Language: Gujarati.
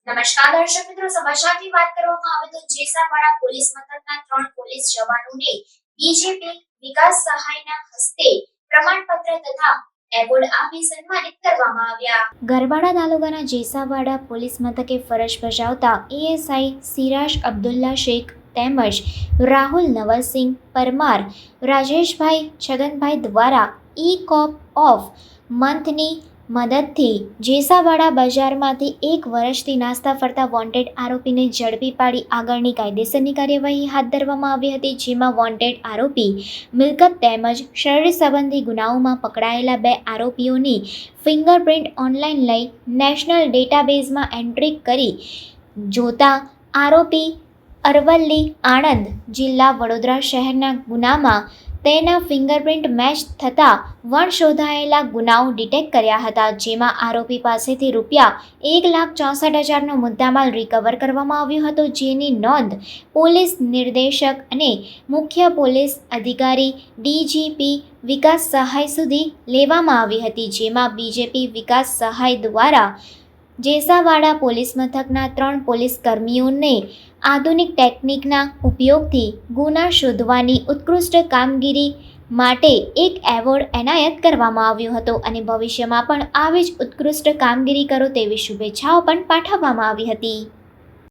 નમસ્કાર દર્શક મિત્રો, સમાચારની વાત કરવામાં આવે તો જેસાવાડા પોલીસ મથકના 3 પોલીસ જવાનોને બીજેપી વિકાસ સહાયના હસ્તે પ્રમાણપત્ર તથા એવોર્ડ આપી સન્માનિત કરવામાં આવ્યા. ગરબાડા તાલુકાના જેસાવાડા પોલીસ મથકે ફરજ બજાવતા એએસઆઈ સિરાજ અબ્દુલ્લા શેખ તેમજ રાહુલ નવલસિંહ પરમાર રાજેશભાઈ છગનભાઈ દ્વારા ઈ-કોપ ઓફ મંથની મદદથી જેસાવાડા બજારમાંથી 1 વર્ષથી નાસ્તા ફરતા વોન્ટેડ આરોપીને ઝડપી પાડી આગળની કાયદેસરની કાર્યવાહી હાથ ધરવામાં આવી હતી, જેમાં વોન્ટેડ આરોપી મિલકત તેમજ શરીર સંબંધી ગુનાઓમાં પકડાયેલા 2 આરોપીઓની ફિંગરપ્રિન્ટ ઓનલાઈન લઈ નેશનલ ડેટાબેઝમાં એન્ટ્રી કરી જોતા આરોપી અરવલ્લી આણંદ જિલ્લા વડોદરા શહેરના ગુનામાં તેના ફિંગરપ્રિન્ટ મેચ થતા વણશોધાયેલા ગુનાઓ ડિટેક્ટ કર્યા હતા, જેમાં આરોપી પાસેથી ₹1,64,000નો મુદ્દામાલ રિકવર કરવામાં આવ્યો હતો, જેની નોંધ પોલીસ નિર્દેશક અને મુખ્ય પોલીસ અધિકારી ડીજીપી વિકાસ સહાય સુધી લેવામાં આવી હતી, જેમાં બીજેપી વિકાસ સહાય દ્વારા જેસાવાડા પોલીસ મથકના 3 પોલીસ કર્મીઓને આધુનિક ટેકનિકના ઉપયોગથી ગુના શોધવાની ઉત્કૃષ્ટ કામગીરી માટે એક એવોર્ડ એનાયત કરવામાં આવ્યો હતો અને ભવિષ્યમાં પણ આવી જ ઉત્કૃષ્ટ કામગીરી કરો તેવી શુભેચ્છાઓ પણ પાઠવવામાં આવી હતી.